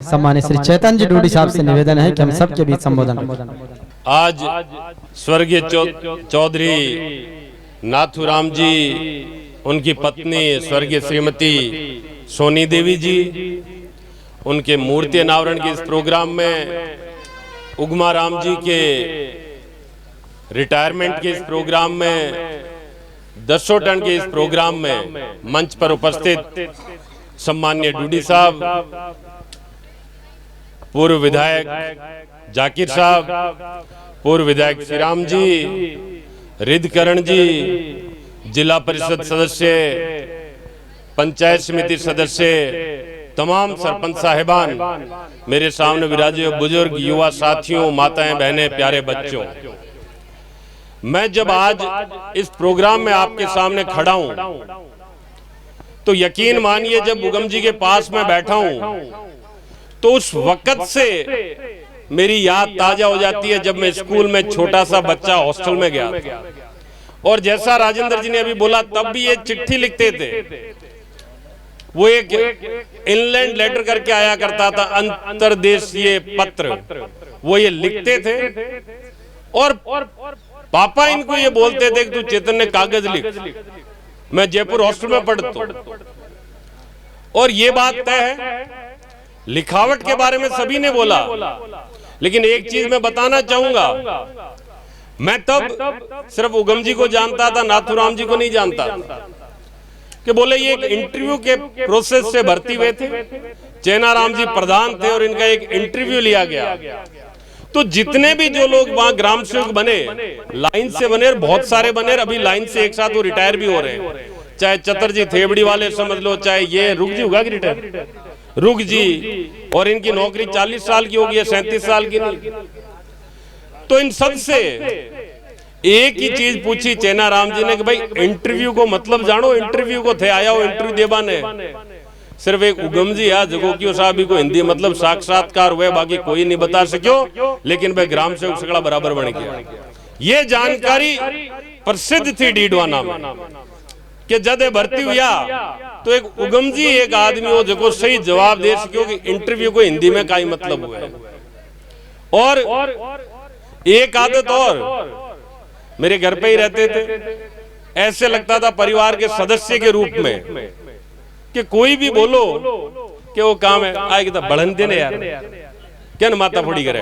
सम्मानित श्री चैतन्य जी डूडी साहब से निवेदन है कि हम सबके बीच संबोधन। आज स्वर्गीय चौधरी नाथूराम जी, उनकी पत्नी स्वर्गीय श्रीमती सोनी देवी जी, उनके मूर्ति अनावरण के इस प्रोग्राम में उगमा राम जी के रिटायरमेंट के इस प्रोग्राम में 10 टन के इस प्रोग्राम में मंच पर उपस्थित सम्माननीय डूडी साहब, पूर्व विधायक जाकिर साहब, पूर्व विधायक श्रीराम जी, रिद्धकरण जी, जिला परिषद सदस्य, पंचायत समिति सदस्य, तमाम सरपंच साहिबान, मेरे सामने विराजे बुजुर्ग, युवा साथियों, माताएं, बहनें, प्यारे बच्चों, मैं जब आज इस प्रोग्राम में आपके सामने खड़ा हूं तो यकीन मानिए जब उगम जी के पास में बैठा हूं तो उस वक्त से मेरी याद ताजा हो जाती है जब मैं स्कूल में छोटा सा बच्चा हॉस्टल में गया था। और जैसा राजेंद्र जी ने अभी बोला, तब भी ये चिट्ठी लिखते थे, वो एक इनलैंड लेटर करके आया करता था, अंतरदेशीय पत्र, वो ये लिखते थे और पापा इनको ये बोलते थे कि तू चेतन ने कागज लिख। मैं जयपुर हॉस्टल में पढ़ता हूं और ये बात तय है, लिखावट के बारे में सभी ने बोला, लेकिन एक चीज मैं बताना चाहूंगा, मैं तब सिर्फ उगम जी को जानता था, नाथूराम जी को नहीं जानता था। कि बोले ये एक इंटरव्यू के प्रोसेस से भर्ती हुए थे, चेनाराम जी प्रधान थे और इनका एक इंटरव्यू लिया गया। तो जितने भी जो लोग वहां ग्राम सेवक बने, लाइन से बने, बहुत सारे बने, अभी लाइन से एक साथ वो रिटायर भी हो रहे हैं, चाहे चतुर जी थेबड़ी वाले समझ लो, चाहे ये रुक जी होगा कि रिटायर, रुक जी, और इनकी नौकरी 40 साल की होगी या 37 साल की नहीं। तो इन सब से एक ही चीज पूछी चेनाराम जी ने कि भाई इंटरव्यू को मतलब जानो, इंटरव्यू को थे आया हो इंटरव्यू देवा ने। सिर्फ एक उगम जी है जगोकियो साहब को हिंदी मतलब साक्षात्कार हुए, बाकी कोई नहीं बता सको, लेकिन भाई ग्राम सेवक सगड़ा बराबर बन गया। ये जानकारी प्रसिद्ध थी डीडवाना में कि जब भर्ती हुआ तो एक उगम जी एक आदमी हो जो सही जवाब दे सको कि इंटरव्यू को हिंदी में का मतलब हुआ है। और एक आदत और, मेरे घर पे ही रहते थे, ऐसे लगता था परिवार के सदस्य के रूप में कि कोई भी बोलो कि वो काम है आएगी तो बढ़न देने यार, क्या न माता फोड़ी करे।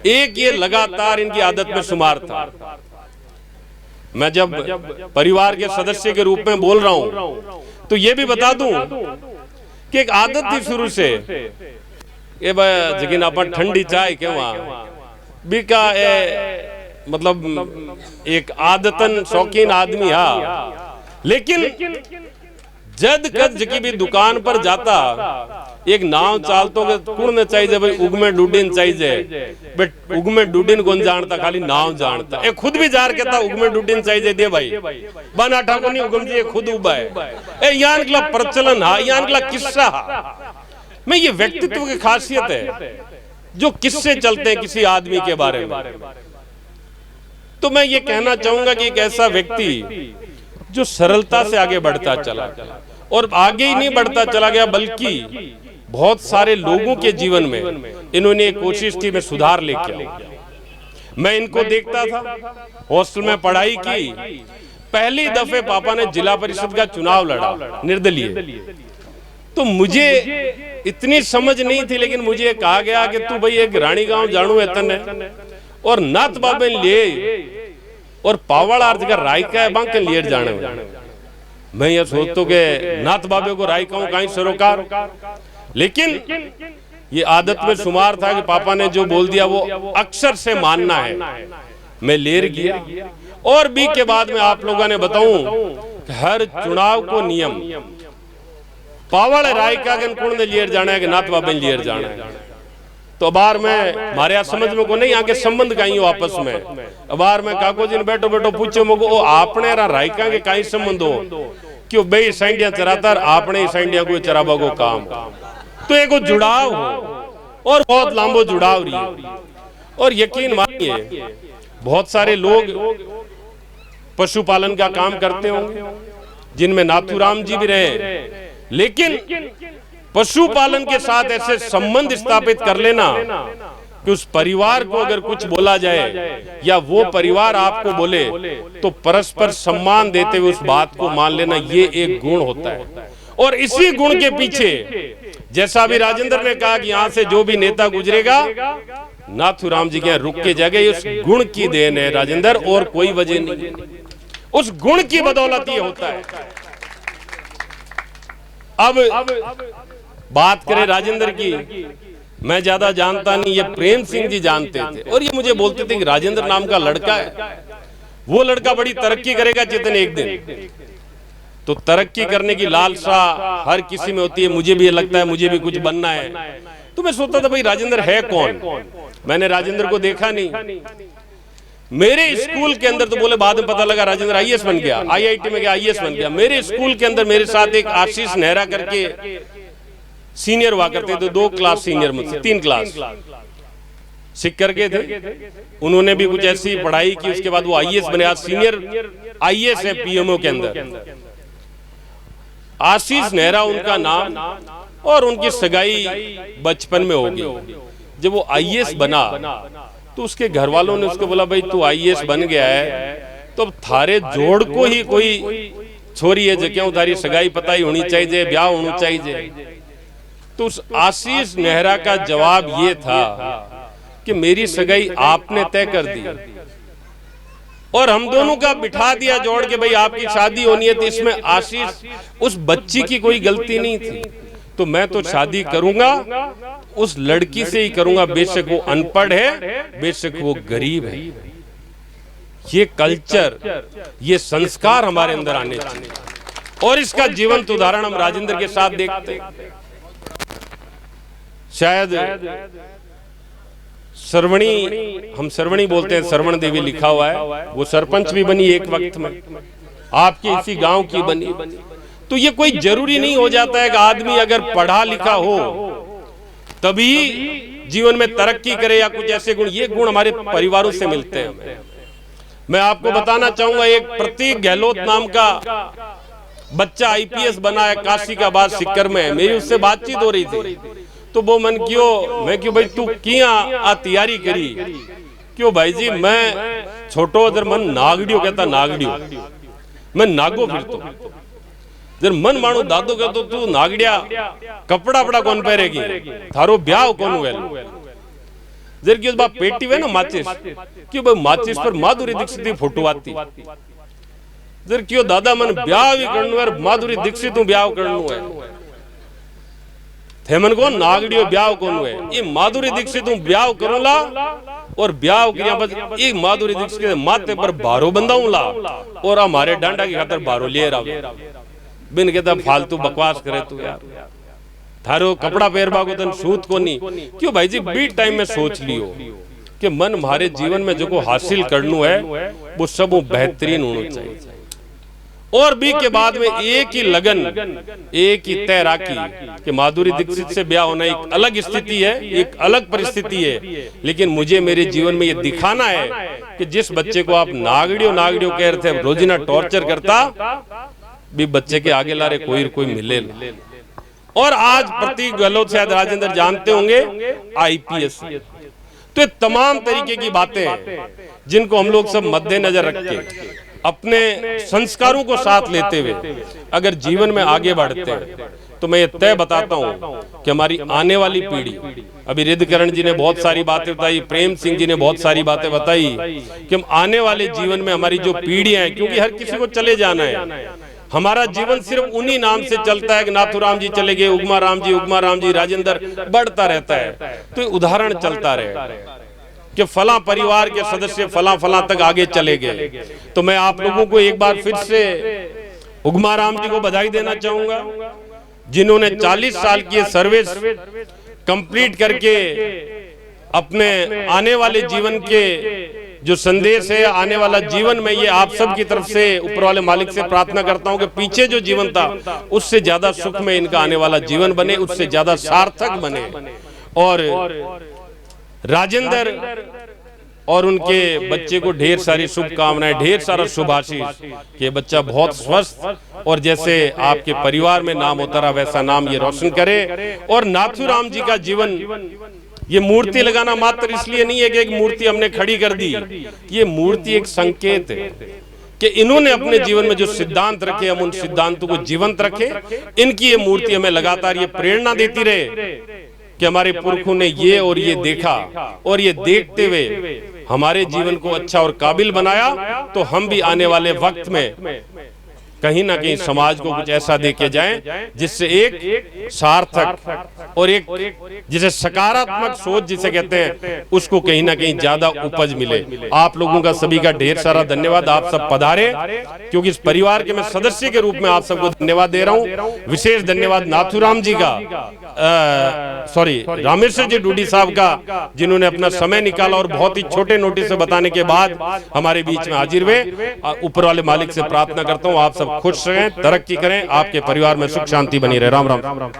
एक ये लगातार इनकी आदत में शुमार था। मैं जब परिवार के सदस्य के रूप में बोल रहा हूं तो ये भी बता दूं कि एक आदत थी शुरू से, ये जगिन अपन ठंडी चाय के वहां बीका मतलब एक आदतन शौकीन आदमी हा, लेकिन जद कद जकी भी दुकान पर जाता एक नाव चालतो के कुण चाहिए भाई उगमे डूडिन चाहिए, बट उगमे डूडिन कौन जानता, खाली नाव जानता। ए खुद भी जार कहता उगमे डूडिन चाहिए दे भाई, बना ठाकुर नहीं उगम जी खुद उबा है। ए यान कला प्रचलन हा, यान कला किस्सा हा। मैं ये व्यक्तित्व की खासियत है जो किस्से चलते हैं किसी आदमी के बारे में। तो मैं ये कहना चाहूंगा कि एक ऐसा व्यक्ति जो सरलता से आगे बढ़ता चला और आगे ही नहीं बढ़ता चला गया, बल्कि बहुत सारे लोगों के जीवन में इन्होंने कोशिश की मैं सुधार लेके आऊं। मैं इनको देखता था, हॉस्टल में पढ़ाई की, पहली दफे पापा ने जिला परिषद का चुनाव लड़ा निर्दलीय। तो मुझे इतनी समझ नहीं थी, लेकिन मुझे कहा गया कि तू भाई एक रानी गांव जानू एतन है और नाथ बाबे लिए और पावड़ अर्ज का रायका है बांके लिए जाने। मैं ये सोचता कि नाथ बाबे को रायका हूं कहीं सरोकार, लेकिन ये आदत में शुमार था कि पापा ने जो बोल दिया वो अक्सर से मानना है। मैं लेर गया और बी के बाद में आप लोगों ने बताऊं हर चुनाव को नियम पावड़ रायका के कुण ने लिए जाना है कि नाथ बाबे ने लिए जाना है। तो बार में मारे समझ में को नहीं आगे संबंध कहीं हो आपस में। बार में काको जी ने बैठो बैठो पूछो मगो आपने रायका के कहीं संबंध हो क्यों भाई सैंडिया चराता आपने सैंडिया को चराबा को काम। तो एक जुड़ाव हो और बहुत लंबो जुड़ाव रही। और यकीन मानिए बहुत सारे लोग पशुपालन का काम करते होंगे जिनमें नाथूराम जी भी रहे, लेकिन पशुपालन के साथ ऐसे संबंध स्थापित कर लेना कि उस परिवार को अगर कुछ बोला जाए या वो परिवार आपको बोले तो परस्पर सम्मान देते हुए उस बात को मान लेना, ये एक गुण होता है। और इसी गुण के पीछे, जैसा अभी राजेंद्र ने कहा कि यहां से जो भी नेता गुजरेगा नाथूराम जी के यहाँ रुक के जाएगा, उस गुण की देन है राजेंद्र, और कोई वजह नहीं। उस गुण की बदौलत ये होता है। अब बात करें राजेंद्र की, मैं ज्यादा जानता नहीं, ये प्रेम सिंह जी जानते थे और ये मुझे बोलते थे कि राजेंद्र नाम का लड़का है, वो लड़का बड़ी तरक्की करेगा चेतन एक दिन। तो तरक्की करने की लालसा हर किसी में होती है, मुझे भी लगता है मुझे भी कुछ बनना है। तो मैं सोचता था भाई राजेंद्र है कौन, मैंने राजेंद्र को देखा नहीं। मेरे स्कूल के अंदर तो बोले बाद में पता लगा राजेंद्र आईएएस बन गया, आईआईटी में गया आईएएस बन गया। मेरे स्कूल के अंदर मेरे साथ एक आशीष नेहरा करके सीनियर हुआ करते थे, 2 क्लास सीनियर मुझसे, 3 क्लास सीख करके थे। उन्होंने भी कुछ ऐसी पढ़ाई की, उसके बाद वो आईएएस बने, आज सीनियर आईएएस है पीएमओ के अंदर। आशीष नेहरा उनका नाम, और उनकी सगाई बचपन में होगी। जब वो आईएएस बना तो उसके घर वालों ने उसको बोला भाई तू आईएएस बन गया है तो अब थारे जोड़ को ही कोई छोरी है जो क्यों तारी सगाई पताई होनी चाहिए, ब्याह होना चाहिए। तो उस आशीष नेहरा का जवाब ये था कि मेरी सगाई आपने तय कर दी और हम दोनों का बिठा दिया जोड़ के भाई आपकी शादी होनी है। तो इसमें आशीष उस बच्ची की कोई गलती नहीं थी। तो मैं तो शादी करूंगा उस लड़की से ही करूंगा, बेशक वो अनपढ़ है, बेशक वो गरीब है। ये कल्चर, ये संस्कार हमारे अंदर आने चाहिए और इसका जीवंत उदाहरण हम राजेंद्र के साथ देखते हैं। शायद सरवणी, हम सरवणी बोलते हैं, सरवण देवी लिखा हुआ है, वो सरपंच भी बनी एक वक्त में, आपके इसी गांव की बनी। तो ये कोई जरूरी नहीं हो जाता है कि आदमी अगर पढ़ा लिखा हो तभी जीवन में तरक्की करे या कुछ ऐसे गुण। ये गुण हमारे परिवारों से मिलते हैं। मैं आपको बताना चाहूंगा, एक प्रतीक गहलोत नाम का बच्चा आईपीएस बना है, काशी का बाद सिक्कर में। मेरी उससे बातचीत हो रही थी तो वो मन क्यों, मैं क्यों भाई तू किया आ तैयारी करी क्यों भाई जी, मैं छोटो अदर मन नागड़ियो कहता, नागड़ियो मैं नागो फिर तो जर मन मानो दादो कहतो तू नागड़िया कपड़ा अपड़ा कौन पहरेगी, थारो ब्याह कौन हुए। जर क्यों बाप पेटी हुए ना माचिस, क्यों भाई माचिस पर माधुरी दीक्षित की फोटो आती। जर क्यों दादा मन ब्याह भी करनु है, माधुरी दीक्षित हूँ ब्याह करनु है। मन को नागड़ियो ब्याह कौन हुए, ये माधुरी दीक्षित हूँ ब्याह करूंला और ब्याह किया बस ये माधुरी दीक्षित के माथे पर बारो बंधाऊंला और हमारे डांडा की खातर बारो लिए रहा। बिन कहता फालतू बकवास करे तू यार, थारो कपड़ा पहरबा को तन सूत को नहीं क्यों भाई जी। बीट टाइम में सोच लियो कि मन हमारे जीवन में जो को हासिल करना है वो सब बेहतरीन होना चाहिए। और भी के बाद में एक ही लगन, एक ही तय राखी कि माधुरी दीक्षित से ब्याह होना एक अलग स्थिति है, एक अलग परिस्थिति है, लेकिन मुझे मेरे जीवन में ये दिखाना है कि जिस बच्चे को आप नागड़ियों नागड़ियों कह रहे थे, रोजिना टॉर्चर करता भी बच्चे के आगे लारे कोई मिले। और आज प्रतीक गहलोत शायद राजेंद्र जानते होंगे आईपीएस। तो ये तमाम तरीके की बातें हैं जिनको हम लोग सब मद्देनजर रख के अपने संस्कारों को साथ लेते हुए अगर जीवन में आगे बढ़ते हैं तो मैं ये तय बताता हूं कि हमारी आने वाली पीढ़ी, अभी रिद्धकरण जी ने बहुत सारी बातें बताई, प्रेम सिंह जी ने बहुत सारी बातें बताई कि हम आने वाले जीवन में हमारी जो पीढ़ियां हैं, क्योंकि हर किसी को चले जाना है, हमारा जीवन सिर्फ उन्हीं नाम से चलता है कि नाथूराम जी चले गए, उगमा राम जी, राजेंद्र बढ़ता रहता है। तो उदाहरण चलता रहे कि फला परिवार के सदस्य फला तक आगे चले गए। तो मैं आप लोगों को एक बार फिर से उगमा राम जी को बधाई देना चाहूंगा, जिन्होंने 40 साल की सर्विस कंप्लीट करके अपने आने वाले जीवन के जो संदेश है, आने वाला जीवन में ये आप सब की तरफ से ऊपर वाले मालिक से प्रार्थना करता हूं कि पीछे जो जीवन था उससे ज्यादा सुख में इनका आने वाला जीवन बने, उससे ज्यादा सार्थक बने। और राजेंद्र और उनके बच्चे को ढेर सारी शुभकामनाएं, ढेर सारा शुभाशीष कि ये बच्चा बहुत स्वस्थ और जैसे आपके परिवार में नाम होता रहा वैसा नाम ये रोशन करे। और नाथूराम जी का जीवन, ये मूर्ति लगाना मात्र इसलिए नहीं है कि एक मूर्ति हमने खड़ी कर दी, ये मूर्ति एक संकेत है कि इन्होंने अपने जीवन में जो सिद्धांत रखे हम उन सिद्धांतों को जीवंत रखें। इनकी ये मूर्ति हमें लगातार ये प्रेरणा देती रहे कि हमारे पुरखों ने ये और ये देखा और ये देखते हुए हमारे जीवन को अच्छा और काबिल बनाया, तो हम भी आने वाले वक्त में कहीं ना कहीं समाज को कुछ ऐसा दे के जाएं जिससे एक सार्थक और एक जिसे सकारात्मक सोच जिसे कहते हैं उसको कहीं ना कहीं ज्यादा उपज मिले। आप लोगों का सभी का ढेर सारा धन्यवाद। आप सब पधारे, क्योंकि इस परिवार के मैं सदस्य के रूप में आप सबको धन्यवाद दे रहा हूं। विशेष धन्यवाद नाथूराम जी का, रामेश्वर जी डूडी साहब का, जिन्होंने अपना समय निकाला और बहुत ही छोटे नोटिस से बताने के बाद हमारे बीच में हाजिर हुए। ऊपर वाले मालिक से प्रार्थना करता हूँ आप सब खुश रहें, तरक्की करें, आपके परिवार में सुख शांति बनी रहे। राम राम।